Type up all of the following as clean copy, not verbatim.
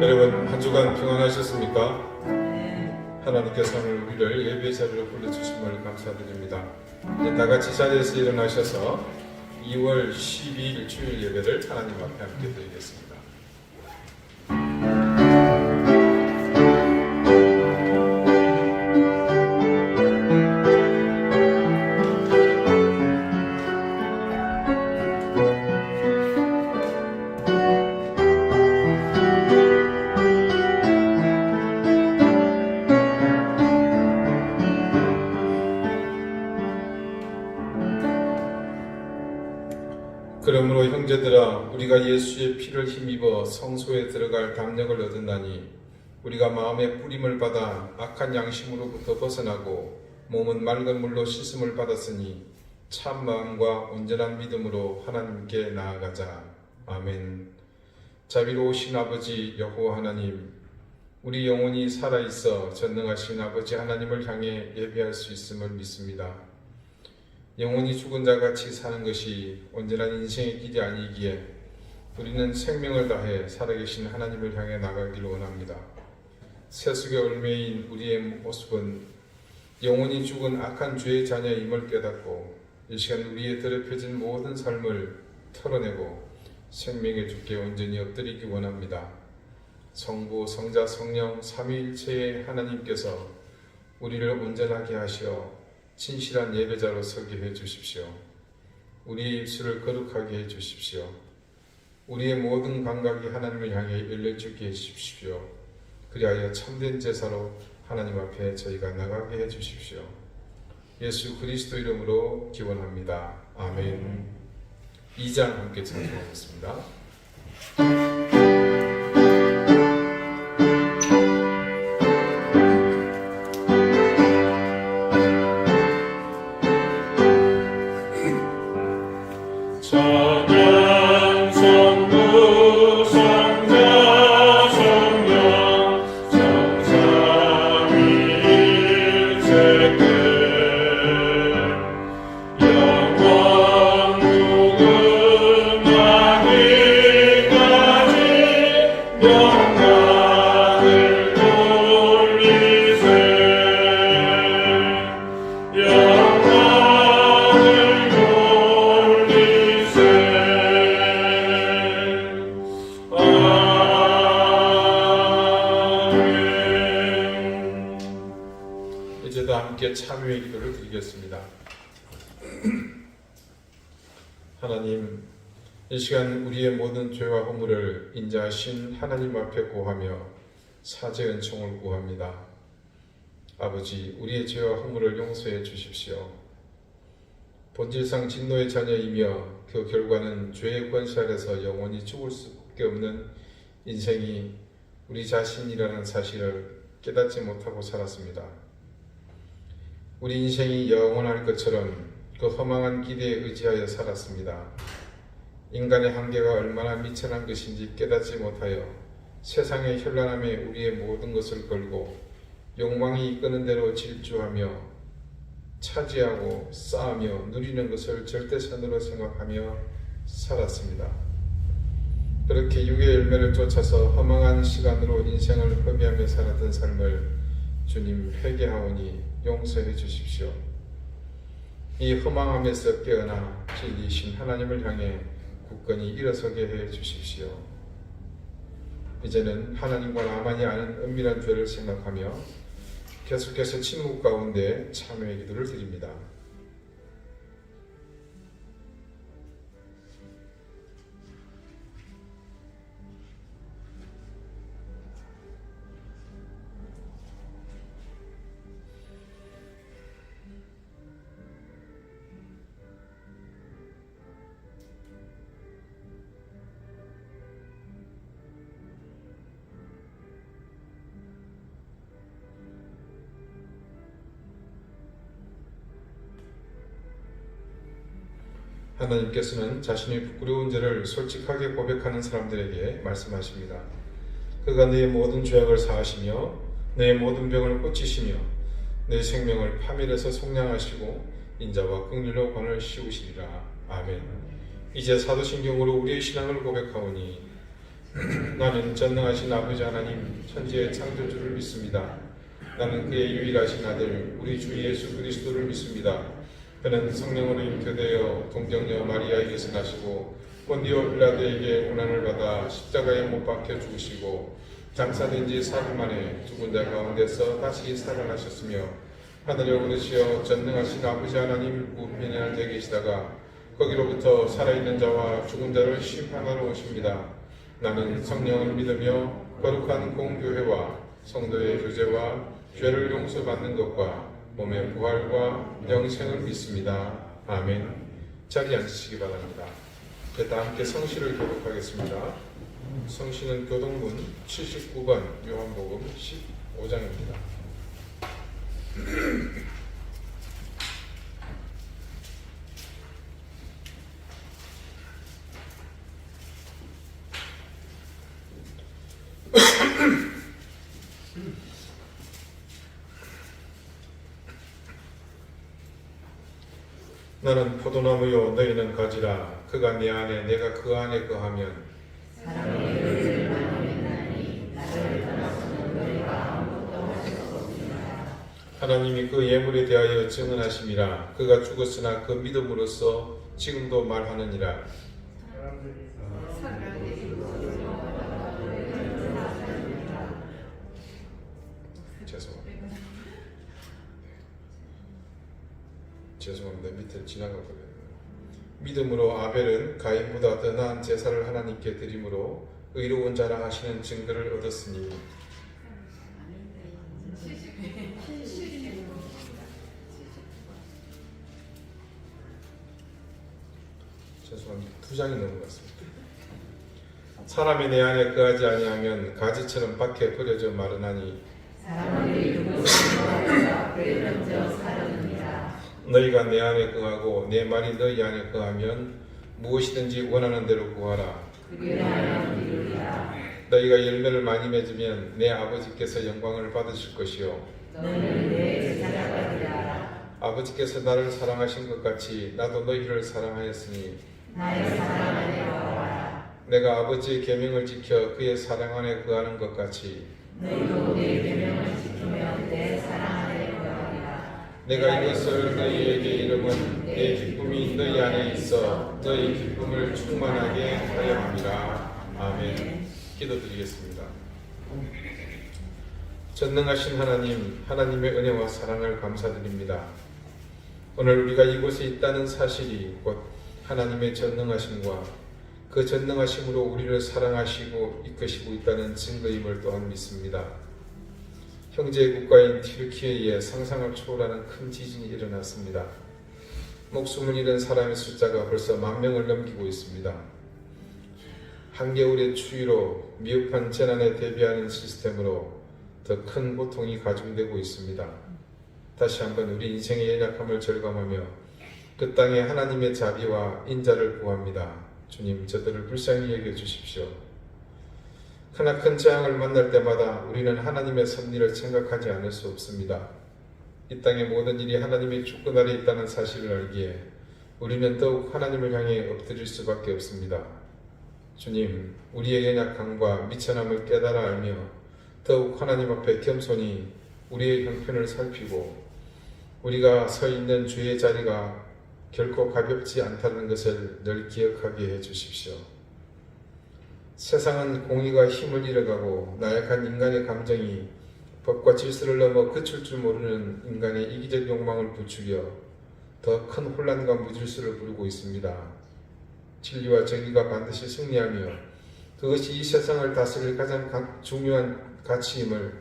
여러분 한 주간 평안하셨습니까? 네. 하나님께서는 우리를 예배 자리로 불러주심을 감사드립니다. 이제 다같이 자리에서 일어나셔서 2월 12일 주일 예배를 하나님 앞에 함께 드리겠습니다. 그러므로 형제들아, 우리가 예수의 피를 힘입어 성소에 들어갈 담력을 얻었나니 우리가 마음의 뿌림을 받아 악한 양심으로부터 벗어나고 몸은 맑은 물로 씻음을 받았으니 참 마음과 온전한 믿음으로 하나님께 나아가자. 아멘. 자비로우신 아버지 여호와 하나님, 우리 영혼이 살아있어 전능하신 아버지 하나님을 향해 예배할 수 있음을 믿습니다. 영혼이 죽은 자같이 사는 것이 온전한 인생의 길이 아니기에 우리는 생명을 다해 살아계신 하나님을 향해 나가기를 원합니다. 세속의 얽매인 우리의 모습은 영혼이 죽은 악한 죄의 자녀임을 깨닫고 이 시간 우리의 더럽혀진 모든 삶을 털어내고 생명의 주께 온전히 엎드리기 원합니다. 성부, 성자, 성령 삼위일체의 하나님께서 우리를 온전하게 하시어 진실한 예배자로 서게 해 주십시오. 우리의 입술을 거룩하게 해 주십시오. 우리의 모든 감각이 하나님을 향해 열려주게 해 주십시오. 그리하여 참된 제사로 하나님 앞에 저희가 나가게 해 주십시오. 예수 그리스도 이름으로 기원합니다. 아멘. 2장 함께 찬송하겠습니다. 참여의 기도를 드리겠습니다. 하나님, 이 시간 우리의 모든 죄와 허물을 인자하신 하나님 앞에 고하며 사죄 은총을 구합니다. 아버지, 우리의 죄와 허물을 용서해 주십시오. 본질상 진노의 자녀이며 그 결과는 죄의 권세 아래서 영원히 죽을 수밖에 없는 인생이 우리 자신이라는 사실을 깨닫지 못하고 살았습니다. 우리 인생이 영원할 것처럼 그 허망한 기대에 의지하여 살았습니다. 인간의 한계가 얼마나 미천한 것인지 깨닫지 못하여 세상의 현란함에 우리의 모든 것을 걸고 욕망이 이끄는 대로 질주하며 차지하고 쌓으며 누리는 것을 절대선으로 생각하며 살았습니다. 그렇게 육의 열매를 쫓아서 허망한 시간으로 인생을 허비하며 살았던 삶을 주님 회개하오니 용서해 주십시오. 이 허망함에서 깨어나 진리이신 하나님을 향해 굳건히 일어서게 해 주십시오. 이제는 하나님과 나만이 아는 은밀한 죄를 생각하며 계속해서 침묵 가운데 참회의 기도를 드립니다. 하나님께서는 자신의 부끄러운 죄를 솔직하게 고백하는 사람들에게 말씀하십니다. 그가 너의 모든 죄악을 사하시며 너의 모든 병을 고치시며 너의 생명을 파멸해서 속량하시고 인자와 긍휼로 관을 씌우시리라. 아멘. 이제 사도신경으로 우리의 신앙을 고백하오니 나는 전능하신 아버지 하나님 천지의 창조주를 믿습니다. 나는 그의 유일하신 아들 우리 주 예수 그리스도를 믿습니다. 그는 성령으로 잉태되어 동정녀 마리아에게서 나시고 본디오 빌라도에게 고난을 받아 십자가에 못 박혀 죽으시고 장사된 지 사흘 만에 죽은 자 가운데서 다시 살아나셨으며 하늘에 오르시어 전능하신 아버지 하나님 우편에 앉아 계시다가 거기로부터 살아있는 자와 죽은 자를 심판하러 오십니다. 나는 성령을 믿으며 거룩한 공교회와 성도의 교제와 죄를 용서받는 것과 몸의 부활과 영생을 믿습니다. 아멘. 자리에 앉으시기 바랍니다. 다 함께 성시를 교독하겠습니다. 성시는 교독문 79번 요한복음 15장입니다. 나는 포도나무요 너희는 가지라. 그가 내 안에 내가 그 안에 거하면 사람의 의를 나누겠나니 나를 떠나서는 너희가 아무것도 할 수 없느니라. 하나님이 그 예물에 대하여 증언하심이라. 그가 죽었으나 그 믿음으로써 지금도 말하느니라. 죄송합니다. 밑에 지나가거든요. 믿음으로 아벨은 가인보다 더 나은 제사를 하나님께 드림으로 의로운 자라 하시는 증거를 얻었으니 죄송합니다. 2장이 넘어갔습니다. 사람이 내 안에 거하지 아니하면 가지처럼 밖에 버려져 마르나니 사람을 이루고 싶어하자 그를 먼저 사르느니라. 너희가 내 안에 거하고 내 말이 너희 안에 거하면 무엇이든지 원하는 대로 구하라. 그리하여 이루리라. 너희가 열매를 많이 맺으면 내 아버지께서 영광을 받으실 것이요 너희는 내 제자가 되리라. 아버지께서 나를 사랑하신 것 같이 나도 너희를 사랑하였으니 나의 사랑 안에 거하라. 내가 아버지의 계명을 지켜 그의 사랑 안에 거하는 것 같이 너희도 내 계명을 지키면 내 사랑 안에 거하리라. 내가 이것을 너희에게 이름은 내 기쁨이 너희 안에 있어 너희 기쁨을 충만하게 하려 함이라. 아멘. 기도드리겠습니다. 전능하신 하나님, 하나님의 은혜와 사랑을 감사드립니다. 오늘 우리가 이곳에 있다는 사실이 곧 하나님의 전능하심과 그 전능하심으로 우리를 사랑하시고 이끄시고 있다는 증거임을 또한 믿습니다. 형제 국가인 튀르키예에 상상을 초월하는 큰 지진이 일어났습니다. 목숨을 잃은 사람의 숫자가 벌써 10,000명을 넘기고 있습니다. 한겨울의 추위로 미흡한 재난에 대비하는 시스템으로 더 큰 고통이 가중되고 있습니다. 다시 한번 우리 인생의 연약함을 절감하며 그 땅에 하나님의 자비와 인자를 구합니다. 주님, 저들을 불쌍히 여겨주십시오. 크나큰 재앙을 만날 때마다 우리는 하나님의 섭리를 생각하지 않을 수 없습니다. 이 땅의 모든 일이 하나님의 주권 아래 있다는 사실을 알기에 우리는 더욱 하나님을 향해 엎드릴 수밖에 없습니다. 주님, 우리의 연약함과 미천함을 깨달아 알며 더욱 하나님 앞에 겸손히 우리의 형편을 살피고 우리가 서 있는 주의 자리가 결코 가볍지 않다는 것을 늘 기억하게 해주십시오. 세상은 공의가 힘을 잃어가고 나약한 인간의 감정이 법과 질서를 넘어 그칠 줄 모르는 인간의 이기적 욕망을 부추겨 더 큰 혼란과 무질서를 부르고 있습니다. 진리와 정의가 반드시 승리하며 그것이 이 세상을 다스릴 가장 중요한 가치임을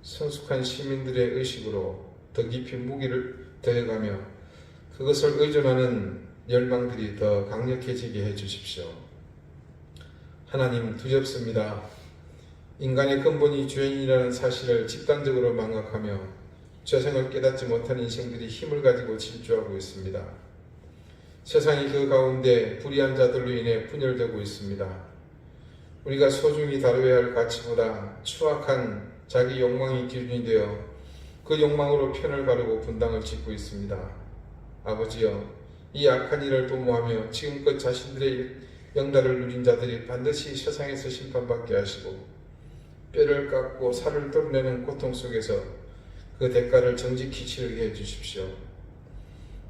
성숙한 시민들의 의식으로 더 깊이 무기를 더해가며 그것을 의존하는 열망들이 더 강력해지게 해주십시오. 하나님, 두렵습니다. 인간의 근본이 죄인이라는 사실을 집단적으로 망각하며 죄성을 깨닫지 못한 인생들이 힘을 가지고 질주하고 있습니다. 세상이 그 가운데 불의한 자들로 인해 분열되고 있습니다. 우리가 소중히 다뤄야 할 가치보다 추악한 자기 욕망이 기준이 되어 그 욕망으로 편을 가르고 분당을 짓고 있습니다. 아버지여, 이 악한 일을 도모하며 지금껏 자신들의 영달을 누린 자들이 반드시 세상에서 심판받게 하시고 뼈를 깎고 살을 도려내는 고통 속에서 그 대가를 정직히 치르게 해주십시오.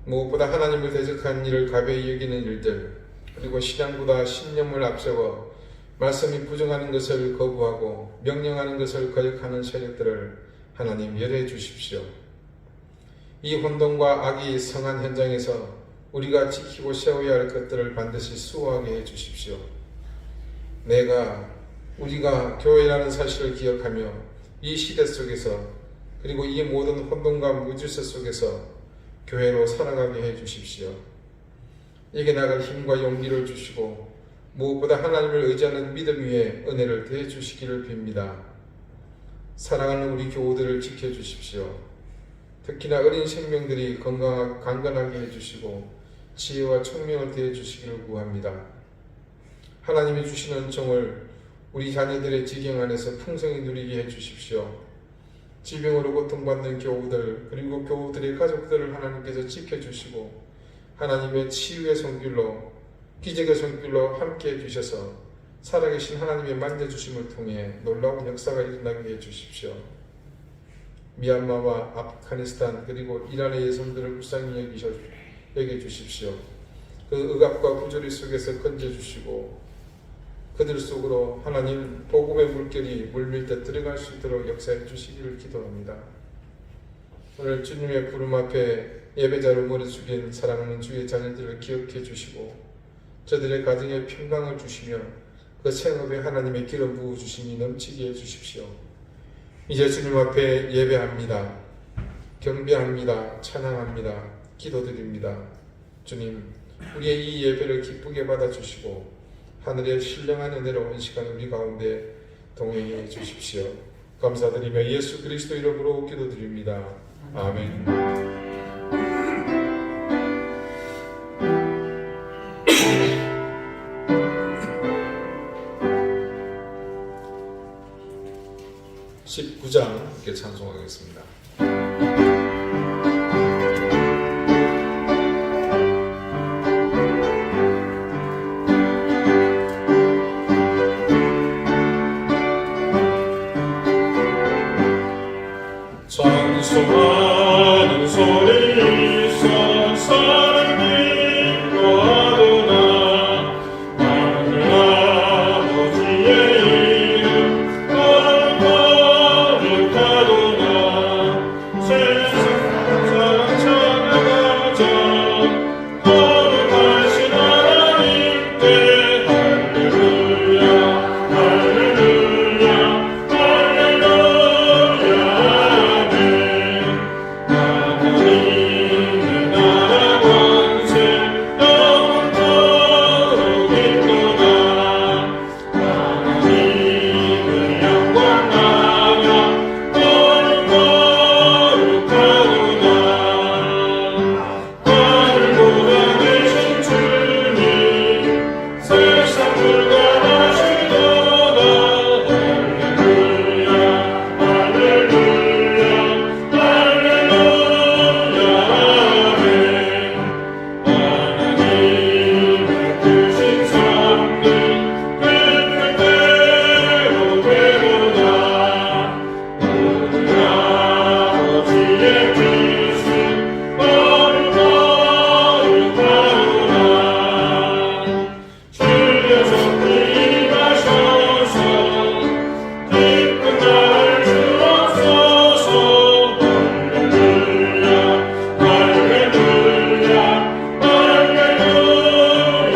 무엇보다 하나님을 대적한 일을 가벼이 여기는 일들, 그리고 신앙보다 신념을 앞세워 말씀이 부정하는 것을 거부하고 명령하는 것을 거역하는 세력들을 하나님 열해 주십시오. 이 혼돈과 악이 성한 현장에서 우리가 지키고 세워야 할 것들을 반드시 수호하게 해 주십시오. 우리가 교회라는 사실을 기억하며 이 시대 속에서 그리고 이 모든 혼돈과 무질서 속에서 교회로 살아가게 해 주십시오. 이겨나갈 힘과 용기를 주시고 무엇보다 하나님을 의지하는 믿음 위에 은혜를 더해 주시기를 빕니다. 사랑하는 우리 교우들을 지켜주십시오. 특히나 어린 생명들이 강건하게 해주시고 지혜와 총명을 더해 주시기를 구합니다. 하나님이 주신 은총을 우리 자녀들의 지경 안에서 풍성히 누리게 해주십시오. 질병으로 고통받는 교우들 그리고 교우들의 가족들을 하나님께서 지켜주시고 하나님의 치유의 손길로 기적의 손길로 함께 해주셔서 살아계신 하나님의 만져주심을 통해 놀라운 역사가 일어나게 해주십시오. 미얀마와 아프가니스탄 그리고 이란의 예손들을 불쌍히 여겨주십시오. 그 억압과 부조리 속에서 건져주시고 그들 속으로 하나님 복음의 물결이 물밀듯 들어갈 수 있도록 역사해 주시기를 기도합니다. 오늘 주님의 부름 앞에 예배자로 머리 숙인 사랑하는 주의 자녀들을 기억해 주시고 저들의 가정에 평강을 주시며 그 생업에 하나님의 기름 부어 주심이 넘치게 해 주십시오. 이제 주님 앞에 예배합니다. 경배합니다. 찬양합니다. 기도드립니다. 주님, 우리의 이 예배를 기쁘게 받아주시고 하늘의 신령한 은혜로 온 시간 우리 가운데 동행해 주십시오. 감사드리며 예수 그리스도 이름으로 기도드립니다. 아멘. (19장) 함께 찬송하겠습니다. 찬송하는 소리 있어 사랑이 거하도나 하늘 아버지의 이름 거룩하도나 세상 사랑 찬양하자 거룩하신 하나님께 할렐루야 할렐루야 할렐루야 하나님의 나라 권세 영원토록 있도다 하나님의 영광 나라 거룩하도다 하늘보다 계신 주님 세상 불가하시도다 할렐루야 할렐루야 할렐루야 아멘 하나님의 크신 섭리 그 뜻대로 되도다 우리 아버지의 뜻은 거룩하도다 주여서 임하셔서 기쁜 날 주옵소서 할렐루야 할렐루야 할렐루야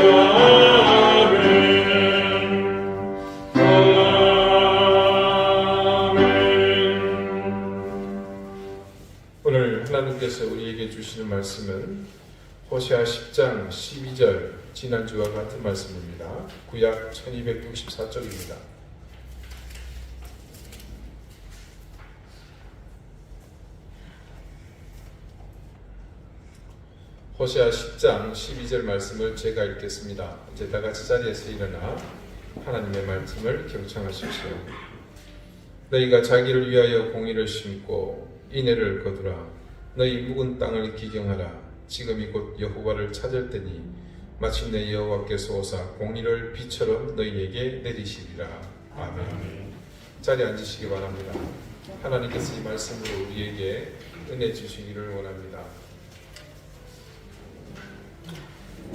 아멘. 오늘 하나님께서 우리에게 주시는 말씀은 호세아 10장 12절 지난주와 같은 말씀입니다. 구약 1264쪽입니다. 호세아 10장 12절 말씀을 제가 읽겠습니다. 이제 다 같이 자리에서 일어나 하나님의 말씀을 경청하십시오. 너희가 자기를 위하여 공의를 심고 인애를 거두라. 너희 묵은 땅을 기경하라. 지금이 곧 여호와를 찾을 때니 마침내 여호와께서 오사 공의를 비처럼 너희에게 내리시리라. 아멘. 자리에 앉으시기 바랍니다. 하나님께서 이 말씀으로 우리에게 은혜 주시기를 원합니다.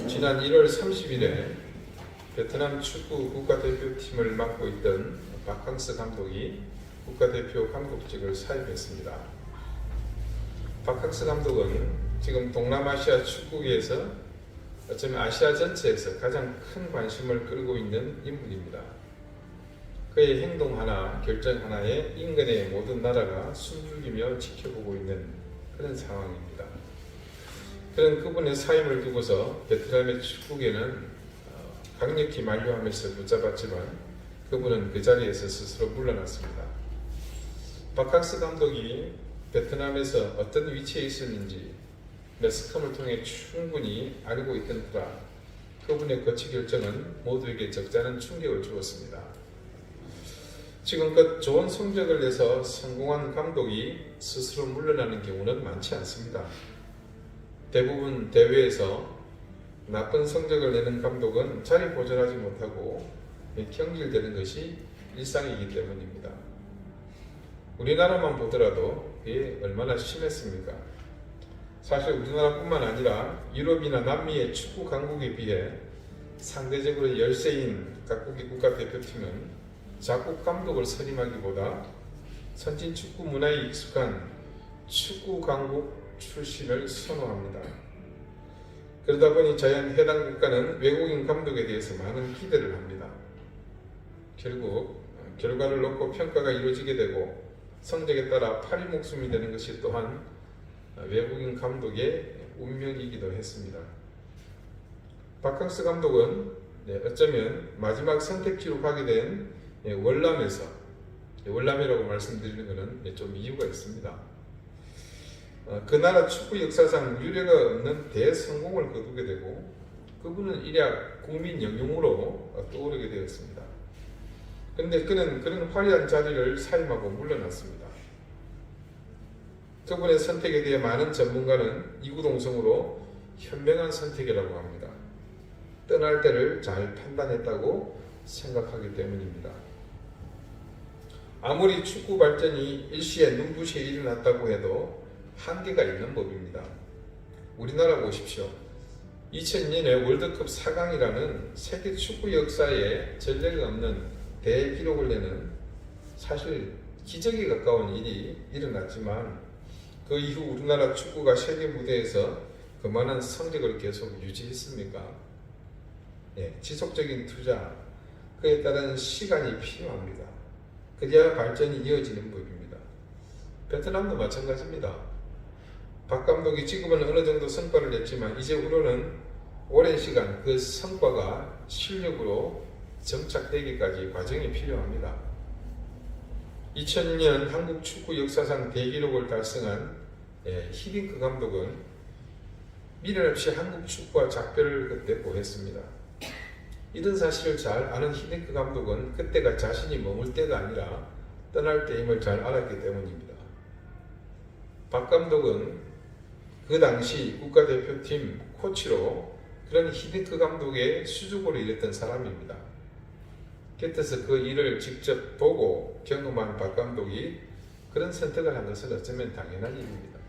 지난 1월 30일에 베트남 축구 국가대표팀을 맡고 있던 박항서 감독이 국가대표 감독직을 사임했습니다. 박항서 감독은 지금 동남아시아 축구계에서 어쩌면 아시아 전체에서 가장 큰 관심을 끌고 있는 인물입니다. 그의 행동 하나, 결정 하나에 인근의 모든 나라가 숨죽이며 지켜보고 있는 그런 상황입니다. 그런 그분의 사임을 두고서 베트남의 축구계는 강력히 만류하면서 붙잡았지만 그분은 그 자리에서 스스로 물러났습니다. 박항서 감독이 베트남에서 어떤 위치에 있었는지 매스컴을 통해 충분히 알고 있던 터라 그분의 거취 결정은 모두에게 적잖은 충격을 주었습니다. 지금껏 좋은 성적을 내서 성공한 감독이 스스로 물러나는 경우는 많지 않습니다. 대부분 대회에서 나쁜 성적을 내는 감독은 자리 보존하지 못하고 경질되는 것이 일상이기 때문입니다. 우리나라만 보더라도 이게 얼마나 심했습니까? 사실 우리나라뿐만 아니라 유럽이나 남미의 축구 강국에 비해 상대적으로 열세인 각국의 국가대표팀은 자국 감독을 선임하기보다 선진 축구 문화에 익숙한 축구 강국 출신을 선호합니다. 그러다 보니 자연 해당 국가는 외국인 감독에 대해서 많은 기대를 합니다. 결국 결과를 놓고 평가가 이루어지게 되고 성적에 따라 파리 목숨이 되는 것이 또한 외국인 감독의 운명이기도 했습니다. 박항서 감독은 어쩌면 마지막 선택지로 가게 된 월남에서, 월남이라고 말씀드리는 것은 좀 이유가 있습니다. 그 나라 축구 역사상 유례가 없는 대성공을 거두게 되고 그분은 일약 국민 영웅으로 떠오르게 되었습니다. 그런데 그는 그런 화려한 자리를 사임하고 물러났습니다. 그분의 선택에 대해 많은 전문가는 이구동성으로 현명한 선택이라고 합니다. 떠날 때를 잘 판단했다고 생각하기 때문입니다. 아무리 축구 발전이 일시에 눈부시게 일어났다고 해도 한계가 있는 법입니다. 우리나라 보십시오. 2002년에 월드컵 4강이라는 세계 축구 역사에 전례가 없는 대기록을 내는 사실 기적에 가까운 일이 일어났지만 그 이후 우리나라 축구가 세계 무대에서 그만한 성적을 계속 유지했습니까? 지속적인 투자, 그에 따른 시간이 필요합니다. 그래야 발전이 이어지는 법입니다. 베트남도 마찬가지입니다. 박 감독이 지금은 어느 정도 성과를 냈지만 이제 후로는 오랜 시간 그 성과가 실력으로 정착되기까지 과정이 필요합니다. 2002년 한국 축구 역사상 대기록을 달성한 히딩크 감독은 미련 없이 한국 축구와 작별을 그때 보냈습니다. 이런 사실을 잘 아는 히딩크 감독은 그때가 자신이 머물 때가 아니라 떠날 때임을 잘 알았기 때문입니다. 박 감독은 그 당시 국가대표팀 코치로 그런 히딩크 감독의 수족으로 일했던 사람입니다. 곁에서 그 일을 직접 보고 경험한 박 감독이 그런 선택을 한 것은 어쩌면 당연한 일입니다.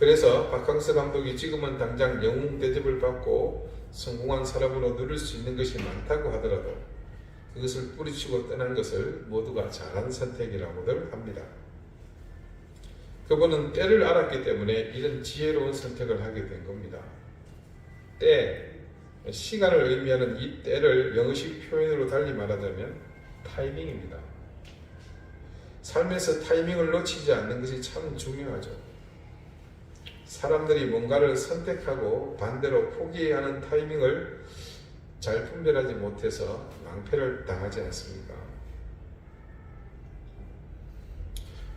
그래서 박항서 감독이 지금은 당장 영웅 대접을 받고 성공한 사람으로 누릴 수 있는 것이 많다고 하더라도 그것을 뿌리치고 떠난 것을 모두가 잘한 선택이라고들 합니다. 그분은 때를 알았기 때문에 이런 지혜로운 선택을 하게 된 겁니다. 때, 시간을 의미하는 이 때를 영어식 표현으로 달리 말하자면 타이밍입니다. 삶에서 타이밍을 놓치지 않는 것이 참 중요하죠. 사람들이 뭔가를 선택하고 반대로 포기해야 하는 타이밍을 잘 분별하지 못해서 낭패를 당하지 않습니까?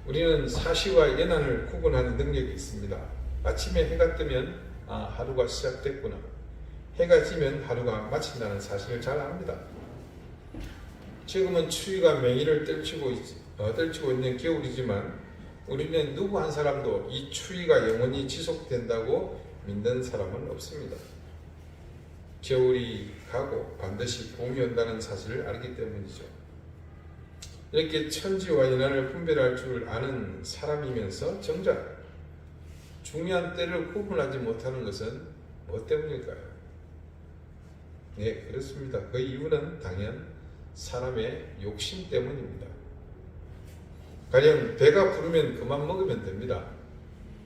우리는 사시와 연한을 구분하는 능력이 있습니다. 아침에 해가 뜨면 하루가 시작됐구나. 해가 지면 하루가 마친다는 사실을 잘 압니다. 지금은 추위가 맹위를 떨치고 있는 겨울이지만 우리는 누구 한 사람도 이 추위가 영원히 지속된다고 믿는 사람은 없습니다. 겨울이 가고 반드시 봄이 온다는 사실을 알기 때문이죠. 이렇게 천지와 인한을 분별할 줄 아는 사람이면서 정작 중요한 때를 구분하지 못하는 것은 뭐 때문일까요? 네, 그렇습니다. 그 이유는 당연 사람의 욕심 때문입니다. 가령 배가 부르면 그만 먹으면 됩니다.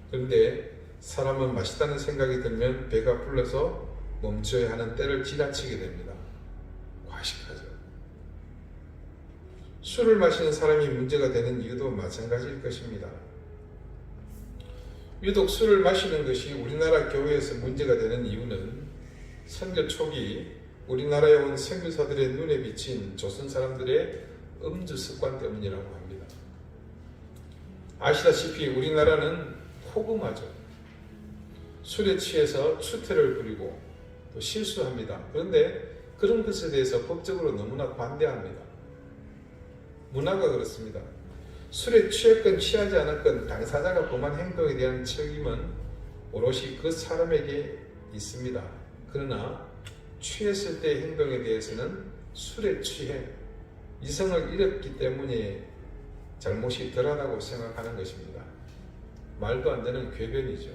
그런데 사람은 맛있다는 생각이 들면 배가 불러서 멈춰야 하는 때를 지나치게 됩니다. 과식하죠. 술을 마시는 사람이 문제가 되는 이유도 마찬가지일 것입니다. 유독 술을 마시는 것이 우리나라 교회에서 문제가 되는 이유는 선교 초기 우리나라에 온 선교사들의 눈에 비친 조선 사람들의 음주 습관 때문이라고 합니다. 아시다시피 우리나라는 호금하죠. 술에 취해서 추태를 부리고 또 실수합니다. 그런데 그런 것에 대해서 법적으로 너무나 관대합니다. 문화가 그렇습니다. 술에 취했건 취하지 않았건 당사자가 범한 행동에 대한 책임은 오롯이 그 사람에게 있습니다. 그러나 취했을 때의 행동에 대해서는 술에 취해 이성을 잃었기 때문에 잘못이 덜하다고 생각하는 것입니다. 말도 안 되는 궤변이죠.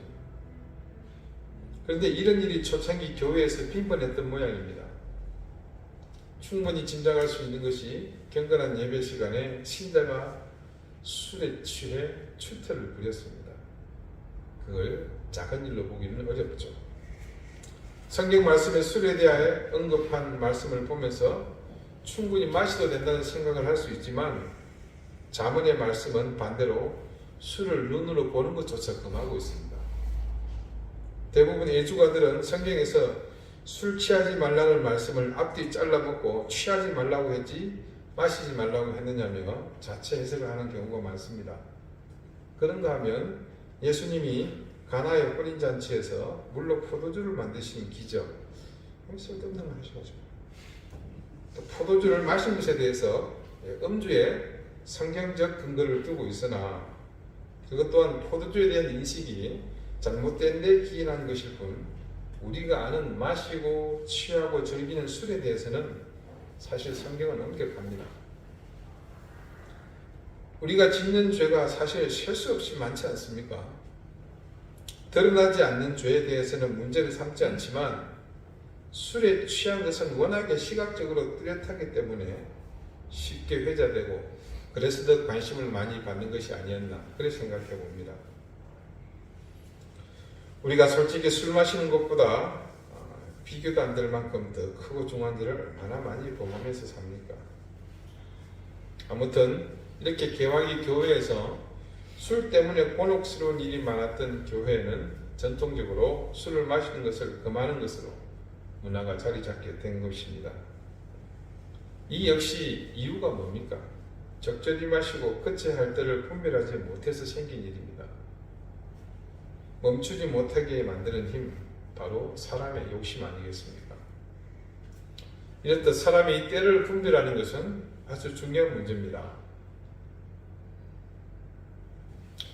그런데 이런 일이 초창기 교회에서 빈번했던 모양입니다. 충분히 짐작할 수 있는 것이 경건한 예배 시간에 신자가 술에 취해 추태를 부렸습니다. 그걸 작은 일로 보기는 어렵죠. 성경 말씀에 술에 대하여 언급한 말씀을 보면서 충분히 마셔도 된다는 생각을 할 수 있지만 잠언의 말씀은 반대로 술을 눈으로 보는 것조차 금하고 있습니다. 대부분의 예주가들은 성경에서 술 취하지 말라는 말씀을 앞뒤 잘라먹고 취하지 말라고 했지 마시지 말라고 했느냐며 자체 해석을 하는 경우가 많습니다. 그런가 하면 예수님이 가나의 혼인잔치에서 물로 포도주를 만드신 기적, 쓸데없는 말 하셔가지고 또 포도주를 마신 것에 대해서 음주에 성경적 근거를 두고 있으나 그것 또한 포도주에 대한 인식이 잘못된 데 기인한 것일 뿐 우리가 아는 마시고 취하고 즐기는 술에 대해서는 사실 성경은 엄격합니다. 우리가 짓는 죄가 사실 셀 수 없이 많지 않습니까? 드러나지 않는 죄에 대해서는 문제를 삼지 않지만 술에 취한 것은 워낙에 시각적으로 뚜렷하기 때문에 쉽게 회자되고 그래서 더 관심을 많이 받는 것이 아니었나 그렇게 생각해 봅니다. 우리가 솔직히 술 마시는 것보다 비교도 안 될 만큼 더 크고 중요한 일을 얼마나 많이 범하면서 삽니까? 아무튼 이렇게 개화기 교회에서 술 때문에 곤혹스러운 일이 많았던 교회는 전통적으로 술을 마시는 것을 금하는 것으로 문화가 자리 잡게 된 것입니다. 이 역시 이유가 뭡니까? 적절히 마시고 끝에 할 때를 분별하지 못해서 생긴 일입니다. 멈추지 못하게 만드는 힘, 바로 사람의 욕심 아니겠습니까? 이렇듯 사람이 이 때를 분별하는 것은 아주 중요한 문제입니다.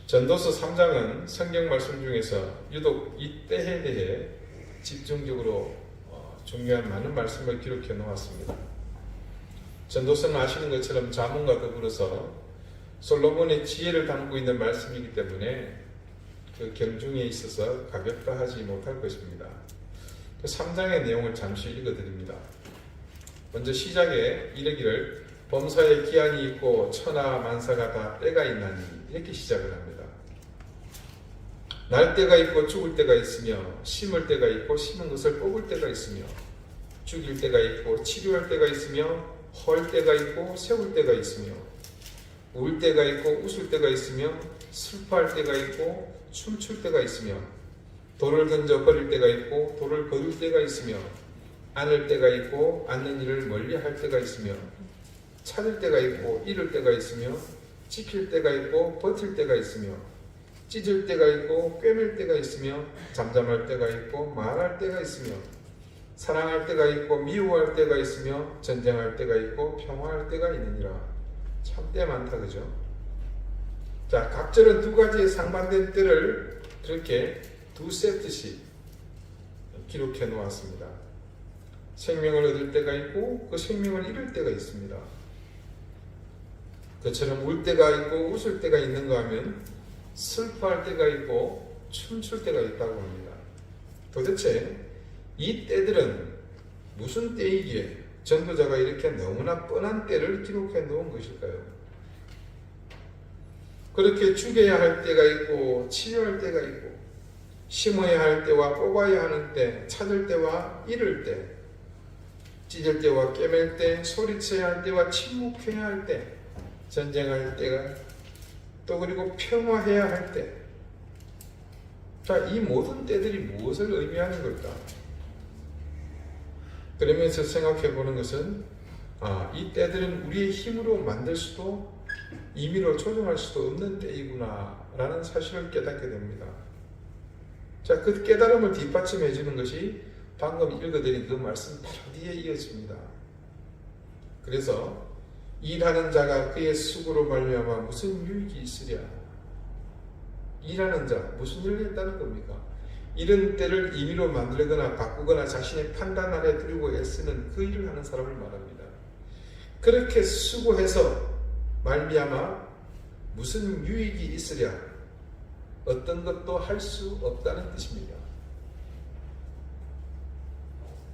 전도서 3장은 성경 말씀 중에서 유독 이 때에 대해 집중적으로 중요한 많은 말씀을 기록해 놓았습니다. 전도서는 아시는 것처럼 잠언과 더불어서 솔로몬의 지혜를 담고 있는 말씀이기 때문에 그 경중에 있어서 가볍다 하지 못할 것입니다. 그 3장의 내용을 잠시 읽어드립니다. 먼저 시작에 이르기를 범사에 기한이 있고 천하 만사가 다 때가 있나니 이렇게 시작을 합니다. 날 때가 있고 죽을 때가 있으며 심을 때가 있고 심은 것을 뽑을 때가 있으며 죽일 때가 있고 치료할 때가 있으며 헐 때가 있고 세울 때가 있으며 울 때가 있고 웃을 때가 있으며 슬퍼할 때가 있고 춤출 때가 있으며 돌을 던져 버릴 때가 있고 돌을 거둘 때가 있으며 안을 때가 있고 안는 일을 멀리 할 때가 있으며 찾을 때가 있고 잃을 때가 있으며 지킬 때가 있고 버틸 때가 있으며 찢을 때가 있고 꿰맬 때가 있으며 잠잠할 때가 있고 말할 때가 있으며 사랑할 때가 있고 미워할 때가 있으며 전쟁할 때가 있고 평화할 때가 있느니라. 참 때 많다, 그죠? 자, 각절은 두 가지의 상반된 때를 그렇게 두 세트씩 기록해 놓았습니다. 생명을 얻을 때가 있고 그 생명을 잃을 때가 있습니다. 그처럼 울 때가 있고 웃을 때가 있는가 하면 슬퍼할 때가 있고 춤출 때가 있다고 합니다. 도대체 이 때들은 무슨 때이기에 전도자가 이렇게 너무나 뻔한 때를 기록해 놓은 것일까요? 그렇게 죽여야 할 때가 있고 치료할 때가 있고 심어야 할 때와 뽑아야 하는 때, 찾을 때와 잃을 때, 찢을 때와 꿰맬 때, 소리쳐야 할 때와 침묵해야 할 때, 전쟁할 때가 또 그리고 평화해야 할 때. 자, 이 모든 때들이 무엇을 의미하는 걸까? 그러면서 생각해 보는 것은 이 때들은 우리의 힘으로 만들 수도 임의로 조정할 수도 없는 때이구나 라는 사실을 깨닫게 됩니다. 자, 그 깨달음을 뒷받침해 주는 것이 방금 읽어드린 그 말씀 바로 뒤에 이어집니다. 그래서 일하는 자가 그의 수고로 말미암아 무슨 유익이 있으랴. 일하는 자, 무슨 일을 했다는 겁니까? 이런 때를 임의로 만들거나 바꾸거나 자신의 판단 아래 두고 애쓰는 그 일을 하는 사람을 말합니다. 그렇게 수고해서 말미암아 무슨 유익이 있으랴. 어떤 것도 할 수 없다는 뜻입니다.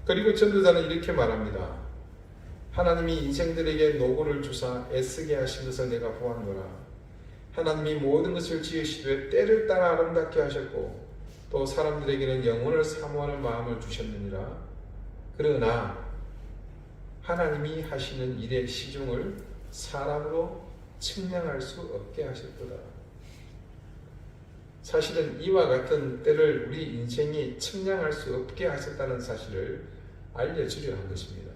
그리고 전도자는 이렇게 말합니다. 하나님이 인생들에게 노고를 주사 애쓰게 하신 것을 내가 보았노라. 하나님이 모든 것을 지으시되 때를 따라 아름답게 하셨고 또 사람들에게는 영혼을 사모하는 마음을 주셨느니라. 그러나 하나님이 하시는 일의 시종을 사람으로 측량할 수 없게 하셨도다. 사실은 이와 같은 때를 우리 인생이 측량할 수 없게 하셨다는 사실을 알려주려 한 것입니다.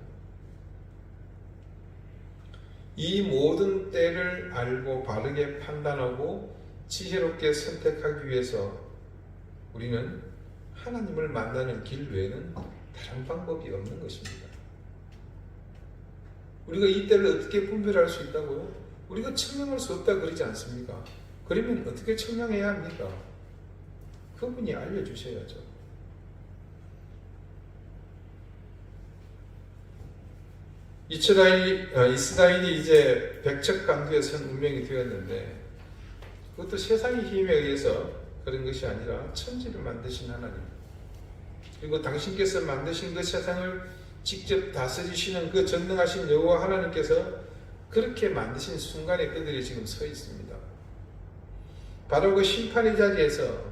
이 모든 때를 알고 바르게 판단하고 지혜롭게 선택하기 위해서 우리는 하나님을 만나는 길 외에는 다른 방법이 없는 것입니다. 우리가 이 때를 어떻게 분별할 수 있다고요? 우리가 측량할 수 없다 그러지 않습니까? 그러면 어떻게 측량해야 합니까? 그분이 알려주셔야죠. 이스라엘이 이제 백척간두에 선 운명이 되었는데 그것도 세상의 힘에 의해서 그런 것이 아니라 천지를 만드신 하나님 그리고 당신께서 만드신 그 세상을 직접 다스리시는 그 전능하신 여호와 하나님께서 그렇게 만드신 순간에 그들이 지금 서 있습니다. 바로 그 심판의 자리에서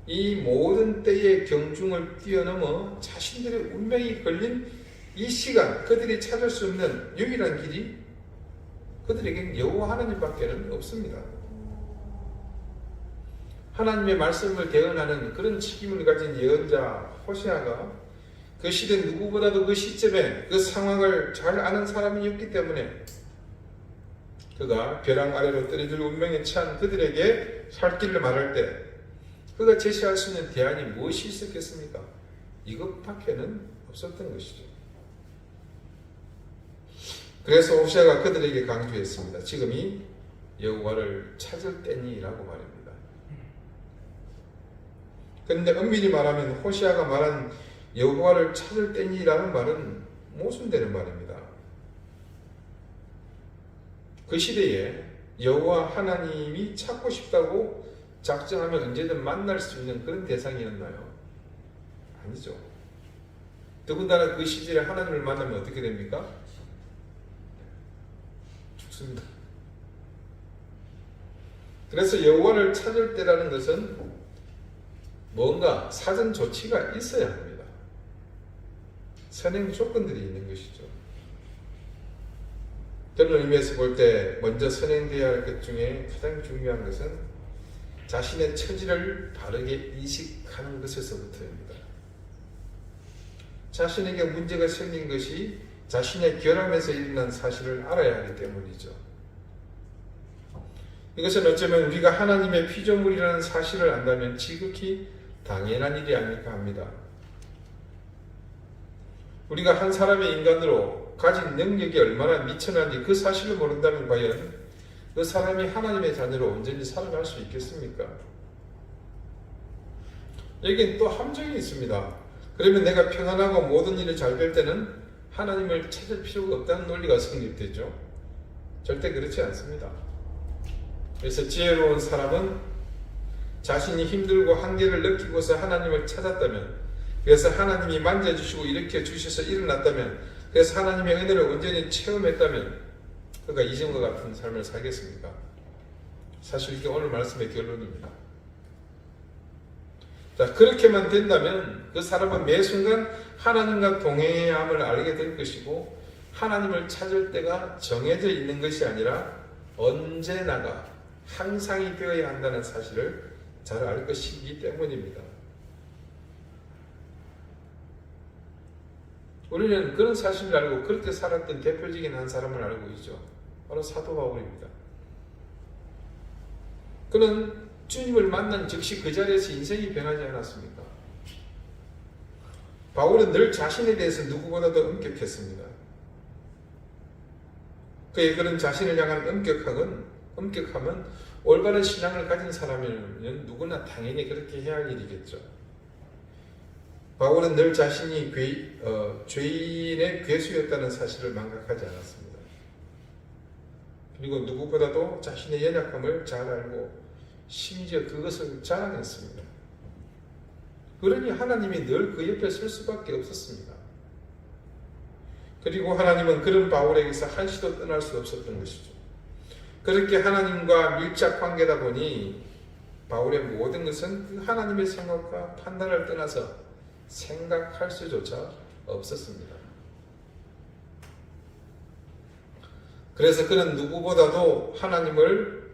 이 모든 때의 경중을 뛰어넘어 자신들의 운명이 걸린 이 시간 그들이 찾을 수 없는 유일한 길이 그들에게는 여호와 하나님밖에는 없습니다. 하나님의 말씀을 대언하는 그런 책임을 가진 예언자 호세아가 그 시대 누구보다도 그 시점에 그 상황을 잘 아는 사람이었기 때문에 그가 벼랑 아래로 떨어질 운명에 처한 그들에게 살 길을 말할 때 그가 제시할 수 있는 대안이 무엇이 있었겠습니까? 이것밖에는 없었던 것이죠. 그래서 호세아가 그들에게 강조했습니다. 지금이 여호와를 찾을 때니라고 말입니다. 그런데 엄밀히 말하면 호세아가 말한 여호와를 찾을 때니라는 말은 모순되는 말입니다. 그 시대에 여호와 하나님이 찾고 싶다고 작정하면 언제든 만날 수 있는 그런 대상이었나요? 아니죠. 더군다나 그 시절에 하나님을 만나면 어떻게 됩니까? 죽습니다. 그래서 여호와를 찾을 때라는 것은 뭔가 사전 조치가 있어야 합니다. 선행 조건들이 있는 것이죠. 그런 의미에서 볼 때 먼저 선행되어야 할 것 중에 가장 중요한 것은 자신의 처지를 바르게 인식하는 것에서부터입니다. 자신에게 문제가 생긴 것이 자신의 결함에서 일어난 사실을 알아야 하기 때문이죠. 이것은 어쩌면 우리가 하나님의 피조물이라는 사실을 안다면 지극히 당연한 일이 아닐까 합니다. 우리가 한 사람의 인간으로 가진 능력이 얼마나 미천한지 그 사실을 모른다면 과연 그 사람이 하나님의 자녀로 온전히 살아갈 수 있겠습니까? 여기엔 또 함정이 있습니다. 그러면 내가 평안하고 모든 일이 잘 될 때는 하나님을 찾을 필요가 없다는 논리가 성립되죠. 절대 그렇지 않습니다. 그래서 지혜로운 사람은 자신이 힘들고 한계를 느끼고서 하나님을 찾았다면, 그래서 하나님이 만져주시고 일으켜 주셔서 일어났다면, 그래서 하나님의 은혜를 온전히 체험했다면 그가 이전과 같은 삶을 살겠습니까? 사실 이게 오늘 말씀의 결론입니다. 자, 그렇게만 된다면 그 사람은 매 순간 하나님과 동행해야 함을 알게 될 것이고, 하나님을 찾을 때가 정해져 있는 것이 아니라 언제나가 항상이 되어야 한다는 사실을 잘 알 것이기 때문입니다. 우리는 그런 사실을 알고 그렇게 살았던 대표적인 한 사람을 알고 있죠. 바로 사도 바울입니다. 그는 주님을 만난 즉시 그 자리에서 인생이 변하지 않았습니까? 바울은 늘 자신에 대해서 누구보다도 엄격했습니다. 그의 그런 자신을 향한 엄격함은 올바른 신앙을 가진 사람이면 누구나 당연히 그렇게 해야 할 일이겠죠. 바울은 늘 자신이 죄인의 괴수였다는 사실을 망각하지 않았습니다. 그리고 누구보다도 자신의 연약함을 잘 알고 심지어 그것을 자랑했습니다. 그러니 하나님이 늘 그 옆에 설 수밖에 없었습니다. 그리고 하나님은 그런 바울에게서 한시도 떠날 수 없었던 것이죠. 그렇게 하나님과 밀착 관계다 보니 바울의 모든 것은 그 하나님의 생각과 판단을 떠나서 생각할 수조차 없었습니다. 그래서 그는 누구보다도 하나님을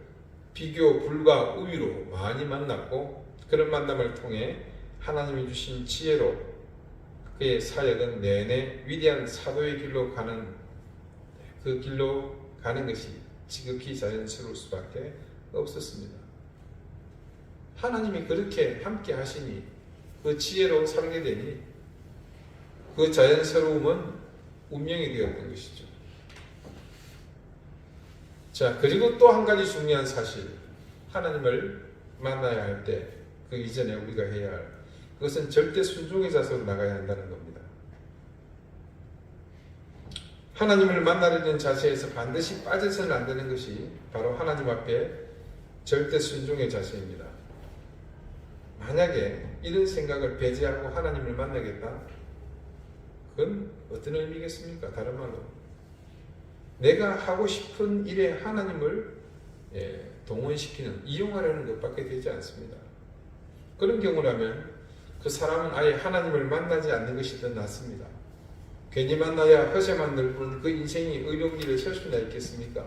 비교 불가 우위로 많이 만났고, 그런 만남을 통해 하나님이 주신 지혜로 그의 사역은 내내 위대한 사도의 길로 가는, 그 길로 가는 것이 지극히 자연스러울 수밖에 없었습니다. 하나님이 그렇게 함께 하시니, 그 지혜로 살게 되니 그 자연스러움은 운명이 되었던 것이죠. 자, 그리고 또 한 가지 중요한 사실, 하나님을 만나야 할 때 그 이전에 우리가 해야 할 그것은 절대 순종의 자세로 나가야 한다는 겁니다. 하나님을 만나려는 자세에서 반드시 빠져서는 안 되는 것이 바로 하나님 앞에 절대 순종의 자세입니다. 만약에 이런 생각을 배제하고 하나님을 만나겠다? 그건 어떤 의미겠습니까? 다른 말로 내가 하고 싶은 일에 하나님을 동원시키는, 이용하려는 것밖에 되지 않습니다. 그런 경우라면 그 사람은 아예 하나님을 만나지 않는 것이 더 낫습니다. 괜히 만나야 허세만 늘 뿐 그 인생이 의료길을 설 수나 있겠습니까?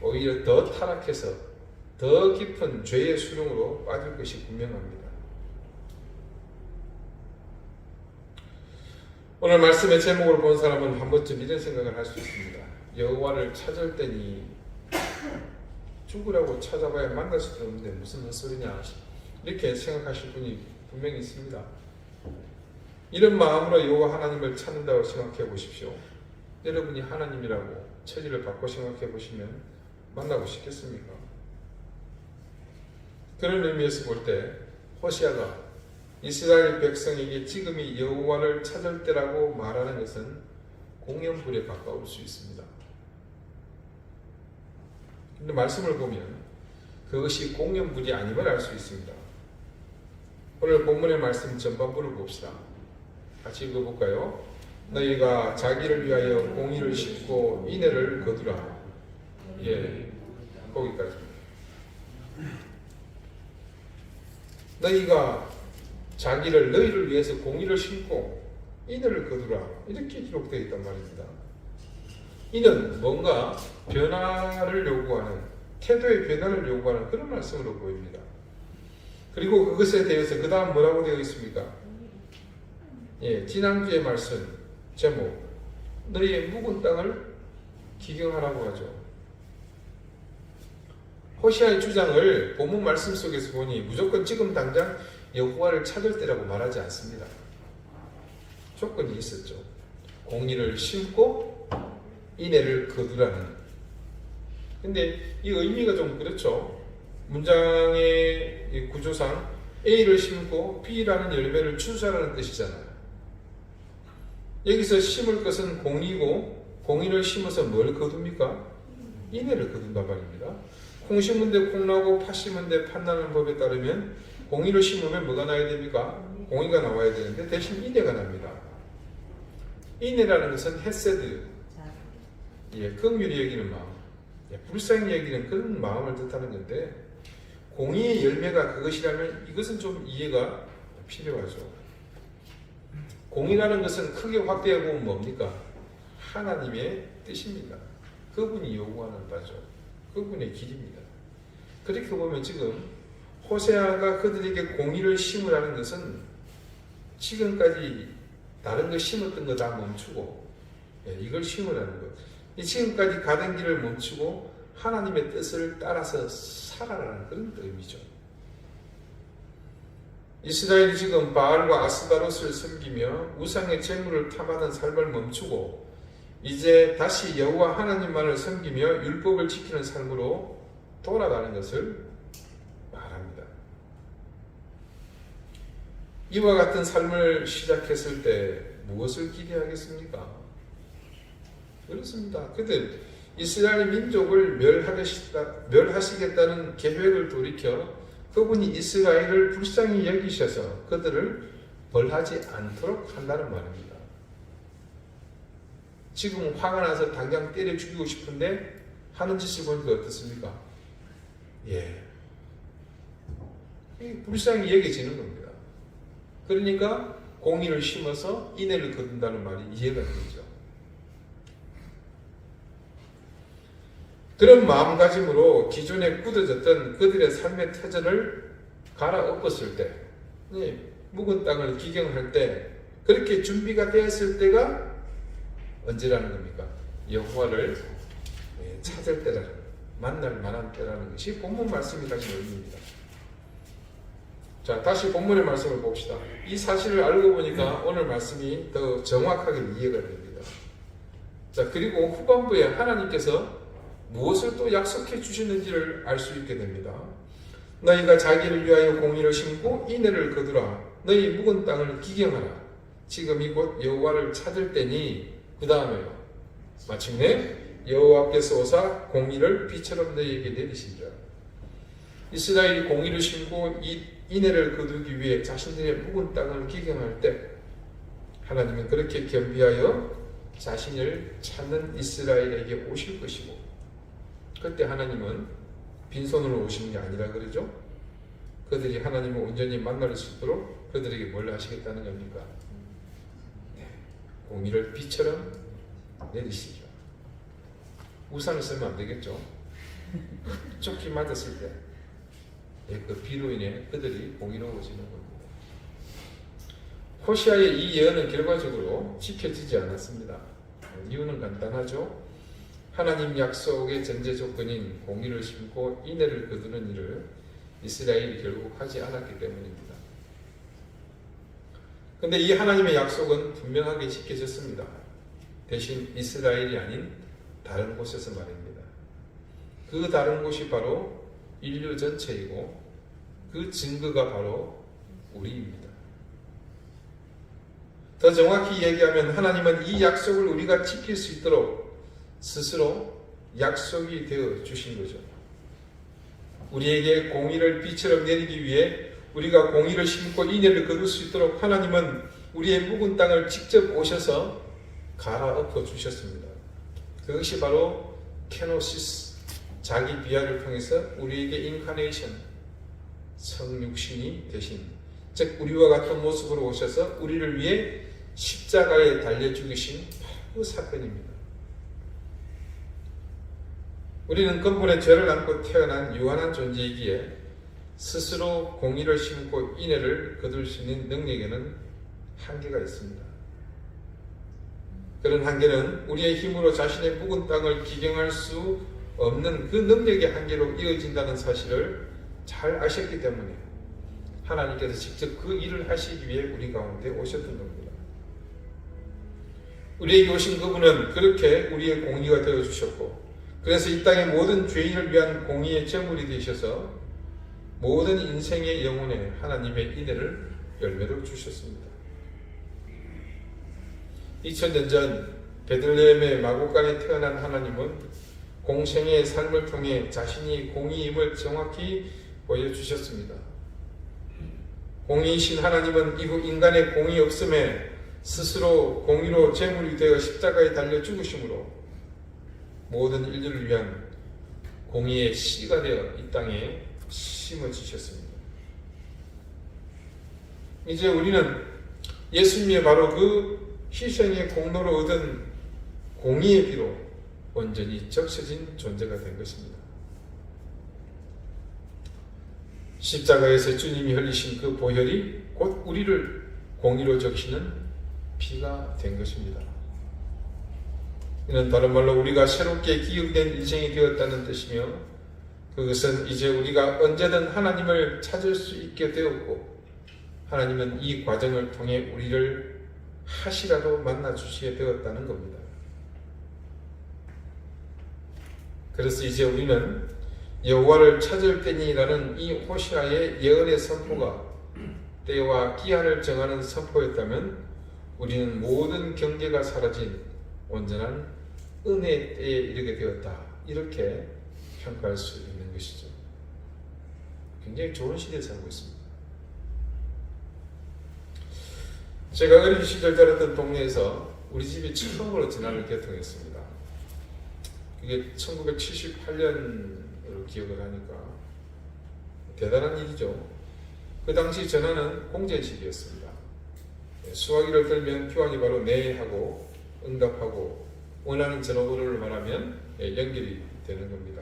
오히려 더 타락해서 더 깊은 죄의 수렁으로 빠질 것이 분명합니다. 오늘 말씀의 제목을 본 사람은 한 번쯤 이런 생각을 할 수 있습니다. 여호와를 찾을 때니 죽으라고 찾아봐야 만날 수도 없는데 무슨 헛소리냐, 이렇게 생각하실 분이 분명히 있습니다. 이런 마음으로 여호와 하나님을 찾는다고 생각해 보십시오. 여러분이 하나님이라고 처지를 바꿔 생각해 보시면 만나고 싶겠습니까? 그런 의미에서 볼 때 호시아가 이스라엘 백성에게 지금이 여호와를 찾을 때라고 말하는 것은 공연불에 가까울 수 있습니다. 그런데 말씀을 보면 그것이 공연불이 아님을 알 수 있습니다. 오늘 본문의 말씀 전반부를 봅시다. 같이 읽어볼까요? 너희가 자기를 위하여 공의를 싣고 인애를 거두라. 거기까지. 너희가 너희를 위해서 공의를 심고 인애를 거두라, 이렇게 기록되어 있단 말입니다. 이는 뭔가 변화를 요구하는, 태도의 변화를 요구하는 그런 말씀으로 보입니다. 그리고 그것에 대해서 그 다음 뭐라고 되어 있습니까? 지난주의 말씀 제목, 너희의 묵은 땅을 기경하라고 하죠. 호시아의 주장을 본문 말씀 속에서 보니 무조건 지금 당장 여호와를 찾을 때라고 말하지 않습니다. 조건이 있었죠. 공의를 심고 인애를 거두라는. 근데 이 의미가 좀 그렇죠. 문장의 구조상 A를 심고 B라는 열매를 추수하라는 뜻이잖아요. 여기서 심을 것은 공이고 공인을 심어서 뭘 거둡니까? 인해를 거둔단 말입니다. 콩 심은데 콩 나고 팥 심은데 팥 나는 법에 따르면 공인을 심으면 뭐가 나야 됩니까? 공이가 나와야 되는데 대신 인해가 납니다. 인해라는 것은 헤세드, 긍휼히 여기는 마음, 불쌍히 여기는 그런 마음을 뜻하는 건데 공의의 열매가 그것이라면 이것은 좀 이해가 필요하죠. 공의라는 것은 크게 확대해 보면 뭡니까? 하나님의 뜻입니다. 그분이 요구하는 바죠. 그분의 길입니다. 그렇게 보면 지금 호세아가 그들에게 공의를 심으라는 것은 지금까지 다른 거 심었던 거 다 멈추고 이걸 심으라는 것. 지금까지 가던 길을 멈추고 하나님의 뜻을 따라서 살아라는 그런 의미죠. 이스라엘이 지금 바알과 아스다롯을 섬기며 우상의 재물을 탐하던 삶을 멈추고 이제 다시 여호와 하나님만을 섬기며 율법을 지키는 삶으로 돌아가는 것을 말합니다. 이와 같은 삶을 시작했을 때 무엇을 기대하겠습니까? 그렇습니다. 그들 이스라엘 민족을 멸하시겠다는 계획을 돌이켜 그분이 이스라엘을 불쌍히 여기셔서 그들을 벌하지 않도록 한다는 말입니다. 지금 화가 나서 당장 때려 죽이고 싶은데 하는 짓을 보니까 어떻습니까? 불쌍히 여겨지는 겁니다. 그러니까 공의를 심어서 인해를 거둔다는 말이 이해가 되죠. 그런 마음가짐으로 기존에 굳어졌던 그들의 삶의 터전을 갈아엎었을 때, 묵은 땅을 기경할 때, 그렇게 준비가 되었을 때가 언제라는 겁니까? 여호와를 찾을 때라는, 만날 만한 때라는 것이 본문 말씀이 가진 의미입니다. 자, 다시 본문의 말씀을 봅시다. 이 사실을 알고 보니까 오늘 말씀이 더 정확하게 이해가 됩니다. 자, 그리고 후반부에 하나님께서 무엇을 또 약속해 주시는지를 알 수 있게 됩니다. 너희가 자기를 위하여 공의를 심고 인해를 거두라. 너희 묵은 땅을 기경하라. 지금이 곧 여호와를 찾을 때니 그 다음에요. 마침내 여호와께서 오사 공의를 비처럼 너희에게 내리시리라. 이스라엘이 공의를 심고 인해를 거두기 위해 자신들의 묵은 땅을 기경할 때 하나님은 그렇게 겸비하여 자신을 찾는 이스라엘에게 오실 것이고 그때 하나님은 빈손으로 오시는 게 아니라 그러죠. 그들이 하나님을 온전히 만날 수 있도록 그들에게 뭘 하시겠다는 겁니까? 공의를 비처럼 내리시죠. 우산을 쓰면 안 되겠죠. 쫓기 맞았을 때 그 비로 인해 그들이 공의로워지는 겁니다. 호시아의 이 예언은 결과적으로 지켜지지 않았습니다. 이유는 간단하죠. 하나님 약속의 전제 조건인 공의를 심고 인해를 거두는 일을 이스라엘이 결국 하지 않았기 때문입니다. 그런데 이 하나님의 약속은 분명하게 지켜졌습니다. 대신 이스라엘이 아닌 다른 곳에서 말입니다. 그 다른 곳이 바로 인류 전체이고 그 증거가 바로 우리입니다. 더 정확히 얘기하면 하나님은 이 약속을 우리가 지킬 수 있도록 스스로 약속이 되어 주신 거죠. 우리에게 공의를 비처럼 내리기 위해 우리가 공의를 심고 인해를 거둘 수 있도록 하나님은 우리의 묵은 땅을 직접 오셔서 갈아엎어 주셨습니다. 그것이 바로 케노시스, 자기 비하를 통해서 우리에게 인카네이션, 성육신이 되신, 즉 우리와 같은 모습으로 오셔서 우리를 위해 십자가에 달려 죽으신 그 사건입니다. 우리는 근본의 죄를 안고 태어난 유한한 존재이기에 스스로 공의를 심고 인해를 거둘 수 있는 능력에는 한계가 있습니다. 그런 한계는 우리의 힘으로 자신의 묵은 땅을 기경할 수 없는 그 능력의 한계로 이어진다는 사실을 잘 아셨기 때문에 하나님께서 직접 그 일을 하시기 위해 우리 가운데 오셨던 겁니다. 우리에게 오신 그분은 그렇게 우리의 공의가 되어주셨고, 그래서 이 땅의 모든 죄인을 위한 공의의 제물이 되셔서 모든 인생의 영혼에 하나님의 인애를 열매로 주셨습니다. 2000년 전 베들레헴의 마구간에 태어난 하나님은 공생의 삶을 통해 자신이 공의임을 정확히 보여주셨습니다. 공의이신 하나님은 이후 인간의 공의 없음에 스스로 공의로 제물이 되어 십자가에 달려 죽으심으로 모든 인류를 위한 공의의 씨가 되어 이 땅에 심어지셨습니다. 이제 우리는 예수님의 바로 그 희생의 공로로 얻은 공의의 피로 온전히 적셔진 존재가 된 것입니다. 십자가에서 주님이 흘리신 그 보혈이 곧 우리를 공의로 적시는 피가 된 것입니다. 이는 다른 말로 우리가 새롭게 기억된 인생이 되었다는 뜻이며 그것은 이제 우리가 언제든 하나님을 찾을 수 있게 되었고 하나님은 이 과정을 통해 우리를 하시라도 만나 주시게 되었다는 겁니다. 그래서 이제 우리는 여호와를 찾을 때니라는 이 호시아의 예언의 선포가 때와 기한을 정하는 선포였다면 우리는 모든 경계가 사라진 온전한 은혜의 때에 이르게 되었다. 이렇게 평가할 수 있는 것이죠. 굉장히 좋은 시대에 살고 있습니다. 제가 어린 시절 자랐던 동네에서 우리 집이 처음으로 전화를 개통했습니다. 그게 1978년으로 기억을 하니까 대단한 일이죠. 그 당시 전화는 공전식이었습니다. 수화기를 들면 교환이 바로 네 하고 응답하고 원하는 전화번호를 말하면 연결이 되는 겁니다.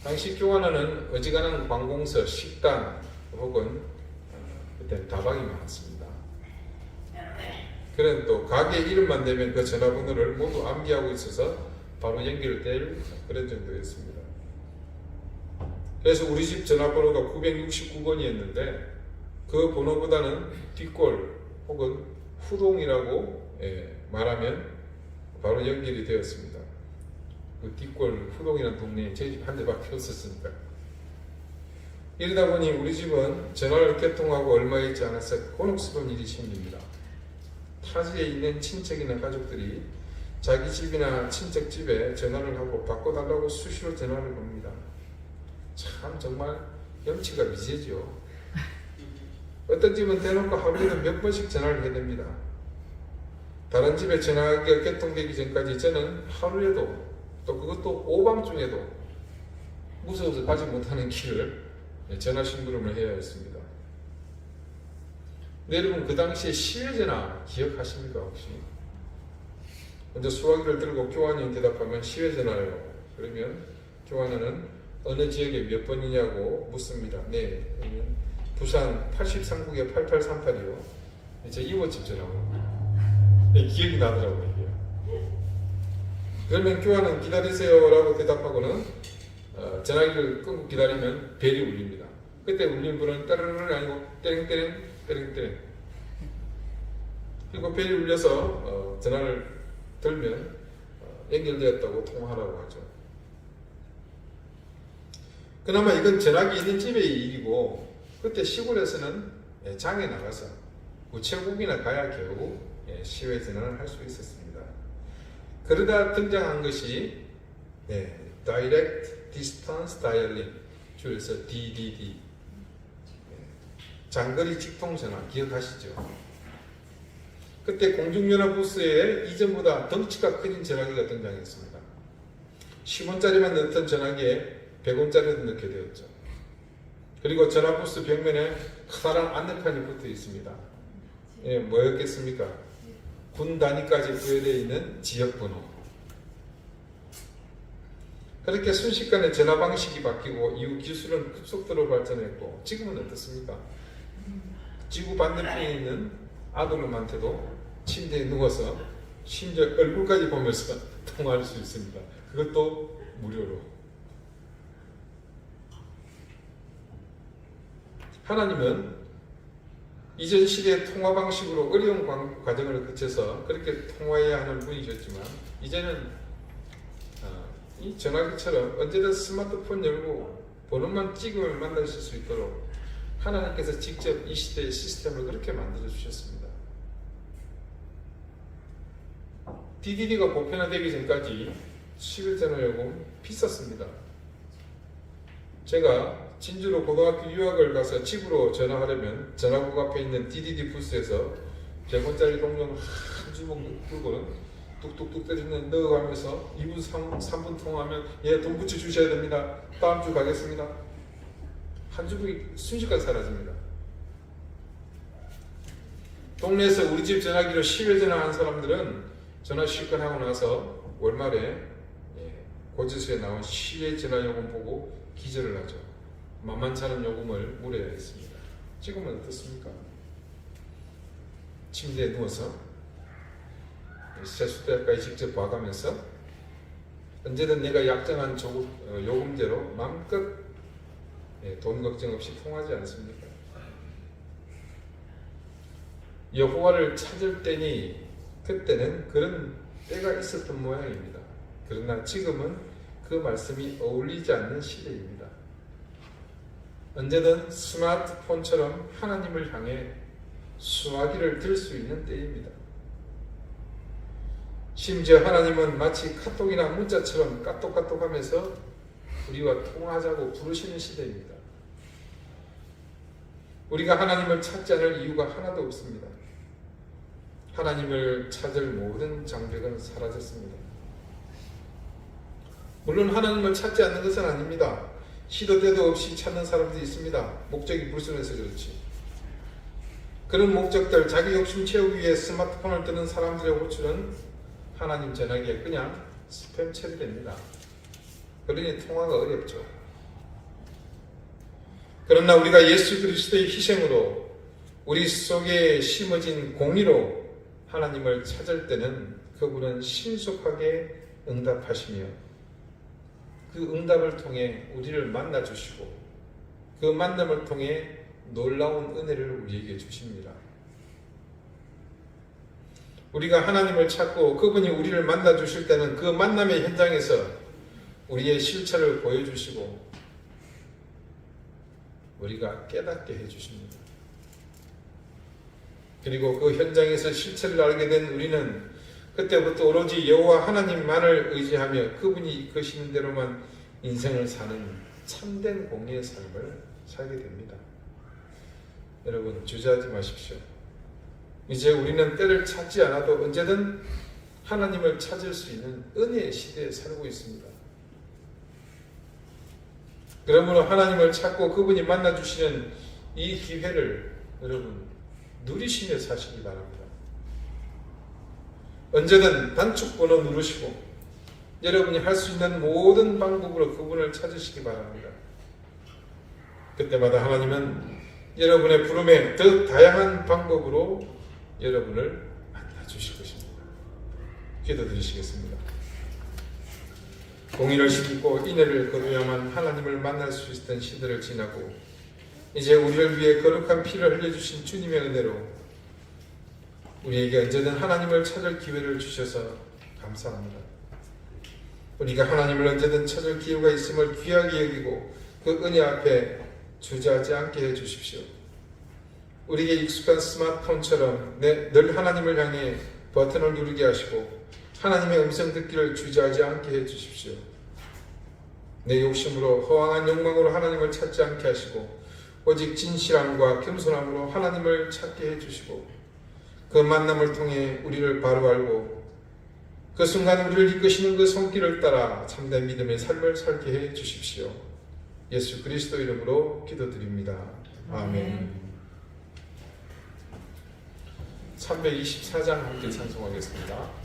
당시 교환원은 어지간한 관공서, 식당 혹은 그때는 다방이 많았습니다. 그런 또 가게 이름만 대면 그 전화번호를 모두 암기하고 있어서 바로 연결될 그런 정도였습니다. 그래서 우리 집 전화번호가 969번이었는데 그 번호보다는 뒷골 혹은 후동이라고 말하면 바로 연결이 되었습니다. 그 뒷골 후동이라는 동네에 저희 집 한 대밖에 없었으니까. 이러다 보니 우리 집은 전화를 개통하고 얼마 있지 않아서 곤혹스러운 일이 생깁니다. 타지에 있는 친척이나 가족들이 자기 집이나 친척 집에 전화를 하고 바꿔달라고 수시로 전화를 겁니다. 참 정말 염치가 미세죠. 어떤 집은 대놓고 하루에도 몇 번씩 전화를 해야 됩니다. 다른 집에 전화기가 개통되기 전까지 저는 하루에도 또 그것도 오밤중에도 무서워서 가지 못하는 길을 전화 심부름을 해야 했습니다. 네, 여러분 그 당시에 시외전화 기억하십니까 혹시? 먼저 수화기를 들고 교환이 대답하면 시외전화예요. 그러면 교환원은 어느 지역에 몇 번이냐고 묻습니다. 네, 그러면 부산 83국에 8838이요. 제 이모집 전화번호. 네, 기억이 나더라고요. 이게. 그러면 교환은 기다리세요 라고 대답하고는 전화기를 끊고 기다리면 벨이 울립니다. 그때 울린 분은 따르르 아니고 땡땡 땡땡. 그리고 벨이 울려서 전화를 들면 연결되었다고 통화하라고 하죠. 그나마 이건 전화기 있는 집의 일이고 그때 시골에서는 장에 나가서 우체국이나 가야 겨우 시외 전화를 할 수 있었습니다. 그러다 등장한 것이 Direct Distance Dialing, 줄여서 DDD, 장거리 직통전화 기억하시죠? 그때 공중전화부스에 이전보다 덩치가 커진 전화기가 등장했습니다. 10원짜리만 넣던 전화기에 100원짜리도 넣게 되었죠. 그리고 전화부스 벽면에 커다란 안내판이 붙어 있습니다. 뭐였겠습니까? 군 단위까지 부여되어 있는 지역번호. 그렇게 순식간에 전화 방식이 바뀌고 이후 기술은 급속도로 발전했고 지금은 어떻습니까? 지구 반대편에 있는 아들놈한테도 침대에 누워서 심지어 얼굴까지 보면서 통화할 수 있습니다. 그것도 무료로. 하나님은 이전 시대의 통화 방식으로 어려운 과정을 거쳐서 그렇게 통화해야 하는 분이셨지만 이제는 이 전화기처럼 언제든 스마트폰 열고 번호만 찍으면 만나실 수 있도록 하나님께서 직접 이 시대의 시스템을 그렇게 만들어 주셨습니다. DDD가 보편화되기 전까지 11전화요금 비쌌습니다. 제가 진주로 고등학교 유학을 가서 집으로 전화하려면 전화국 앞에 있는 DDD 부스에서 100원짜리 동전 한 주먹 들고는 뚝뚝뚝 때리는 넣어가면서 2분 3분 통화하면 예, 돈 붙여 주셔야 됩니다. 다음 주 가겠습니다. 한 주먹이 순식간에 사라집니다. 동네에서 우리 집 전화기로 10회 전화한 사람들은 전화 실컷 하고 나서 월말에 고지서에 나온 10회 전화요금 보고 기절을 하죠. 만만치 않은 요금을 물어야 했습니다. 지금은 어떻습니까? 침대에 누워서 세수대까지 직접 봐가면서 언제든 내가 약정한 요금대로 마음껏 돈 걱정 없이 통하지 않습니까? 여호와를 찾을 때니 그때는 그런 때가 있었던 모양입니다. 그러나 지금은 그 말씀이 어울리지 않는 시대입니다. 언제든 스마트폰처럼 하나님을 향해 수화기를 들 수 있는 때입니다. 심지어 하나님은 마치 카톡이나 문자처럼 까똑까똑하면서 우리와 통화하자고 부르시는 시대입니다. 우리가 하나님을 찾지 않을 이유가 하나도 없습니다. 하나님을 찾을 모든 장벽은 사라졌습니다. 물론 하나님을 찾지 않는 것은 아닙니다. 시도 때도 없이 찾는 사람들이 있습니다. 목적이 불순해서 그렇지. 그런 목적들, 자기 욕심 채우기 위해 스마트폰을 뜨는 사람들의 호출은 하나님 전화기에 그냥 스팸 처리됩니다. 그러니 통화가 어렵죠. 그러나 우리가 예수 그리스도의 희생으로 우리 속에 심어진 공의로 하나님을 찾을 때는 그분은 신속하게 응답하시며 그 응답을 통해 우리를 만나주시고 그 만남을 통해 놀라운 은혜를 우리에게 주십니다. 우리가 하나님을 찾고 그분이 우리를 만나주실 때는 그 만남의 현장에서 우리의 실체를 보여주시고 우리가 깨닫게 해주십니다. 그리고 그 현장에서 실체를 알게 된 우리는 그때부터 오로지 여호와 하나님만을 의지하며 그분이 이끄시는 대로만 인생을 사는 참된 공의의 삶을 살게 됩니다. 여러분, 주저하지 마십시오. 이제 우리는 때를 찾지 않아도 언제든 하나님을 찾을 수 있는 은혜의 시대에 살고 있습니다. 그러므로 하나님을 찾고 그분이 만나주시는 이 기회를 여러분 누리시며 사시기 바랍니다. 언제든 단축번호 누르시고 여러분이 할 수 있는 모든 방법으로 그분을 찾으시기 바랍니다. 그때마다 하나님은 여러분의 부름에 더 다양한 방법으로 여러분을 만나주실 것입니다. 기도드리시겠습니다. 공의를 지키고 인애를 거두야만 하나님을 만날 수 있던 시대를 지나고 이제 우리를 위해 거룩한 피를 흘려주신 주님의 은혜로 우리에게 언제든 하나님을 찾을 기회를 주셔서 감사합니다. 우리가 하나님을 언제든 찾을 기회가 있음을 귀하게 여기고 그 은혜 앞에 주저하지 않게 해주십시오. 우리에게 익숙한 스마트폰처럼 늘 하나님을 향해 버튼을 누르게 하시고 하나님의 음성 듣기를 주저하지 않게 해주십시오. 내 욕심으로 허황한 욕망으로 하나님을 찾지 않게 하시고 오직 진실함과 겸손함으로 하나님을 찾게 해주시고 그 만남을 통해 우리를 바로 알고 그 순간 우리를 이끄시는 그 손길을 따라 참된 믿음의 삶을 살게 해주십시오. 예수 그리스도 이름으로 기도드립니다. 아멘. 324장 함께 찬송하겠습니다.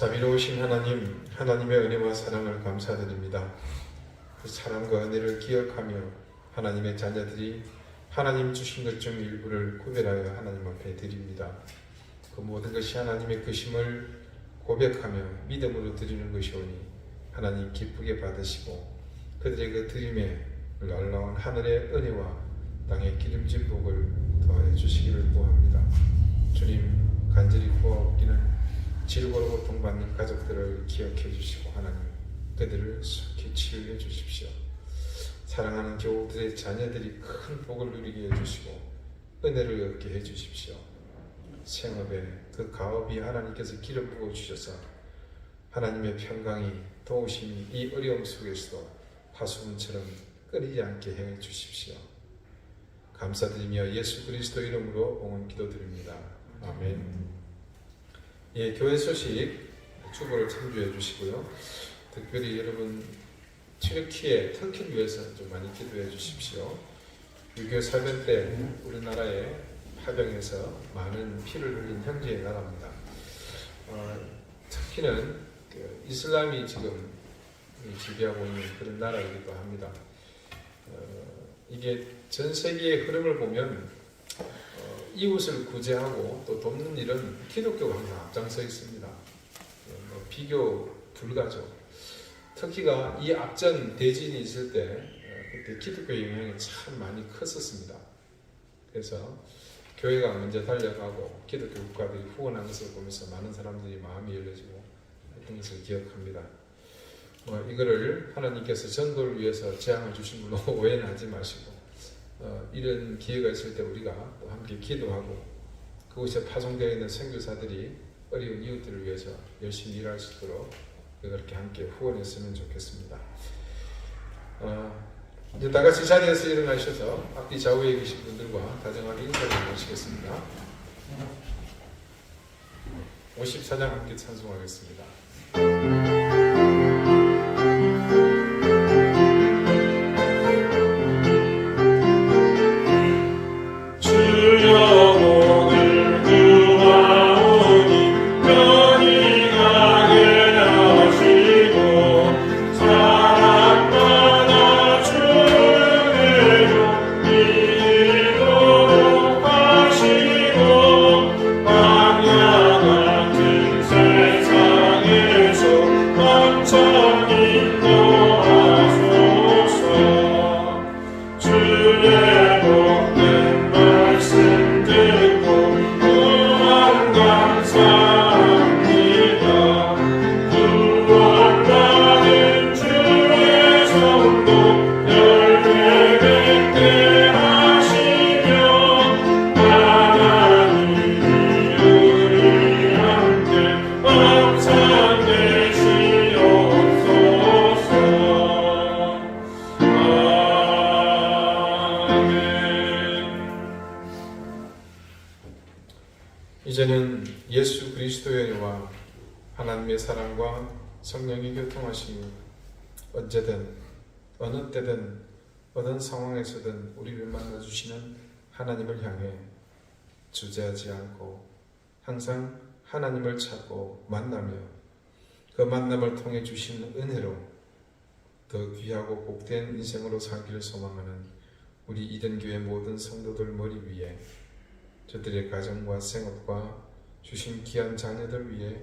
자비로우신 하나님, 하나님의 은혜와 사랑을 감사드립니다. 그 사랑과 은혜를 기억하며 하나님의 자녀들이 하나님 주신 것 중 일부를 구별하여 하나님 앞에 드립니다. 그 모든 것이 하나님의 크심을 고백하며 믿음으로 드리는 것이오니 하나님 기쁘게 받으시고 그들의 그 드림에 놀라운 하늘의 은혜와 땅의 기름진 복을 더하여 주시기를 구합니다. 주님, 간절히 구하옵기는 질고로 고통받는 가족들을 기억해 주시고 하나님 그들을 속히 치유해 주십시오. 사랑하는 교우들의 자녀들이 큰 복을 누리게 해주시고 은혜를 얻게 해주십시오. 생업에 그 가업이 하나님께서 기름 부어 주셔서 하나님의 평강이 도우심이 이 어려움 속에서도 화수문처럼 끊이지 않게 해 주십시오. 감사드리며 예수 그리스도 이름으로 옹원 기도드립니다. 아멘. 예, 교회 소식 축복을 참조해 주시고요. 특별히 여러분 터키를 위해서 좀 많이 기도해 주십시오. 6.25 사변 때 우리나라에 파병해서 많은 피를 흘린 형제의 나라입니다. 터키는 이슬람이 지금 지배하고 있는 그런 나라이기도 합니다. 이게 전 세계의 흐름을 보면 이웃을 구제하고 또 돕는 일은 기독교가 항상 앞장서 있습니다. 비교 불가죠. 터키가 이 앞전 대진이 있을 때 그때 기독교의 영향이 참 많이 컸었습니다. 그래서 교회가 먼저 달려가고 기독교 국가들이 후원한 것을 보면서 많은 사람들이 마음이 열려지고 했던 것을 기억합니다. 이거를 하나님께서 전도를 위해서 재앙을 주신 걸로 오해는 하지 마시고 이런 기회가 있을 때 우리가 또 함께 기도하고 그곳에 파송되어 있는 선교사들이 어려운 이웃들을 위해서 열심히 일할 수 있도록 그렇게 함께 후원했으면 좋겠습니다. 이제 다 같이 자리에서 일어나셔서 앞뒤 좌우에 계신 분들과 다정하게 인사를 나누시겠습니다. 54장 함께 찬송하겠습니다. Yeah. 이제는 예수 그리스도의 은혜와 하나님의 사랑과 성령의 교통하심이 언제든 어느 때든 어떤 상황에서든 우리를 만나주시는 하나님을 향해 주저하지 않고 항상 하나님을 찾고 만나며 그 만남을 통해 주신 은혜로 더 귀하고 복된 인생으로 살기를 소망하는 우리 이든교회 모든 성도들 머리 위에 저들의 가정과 생업과 주신 귀한 자녀들 위해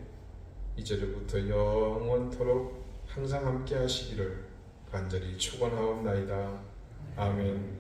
이제로부터 영원토록 항상 함께 하시기를 간절히 축원하옵나이다. 아멘.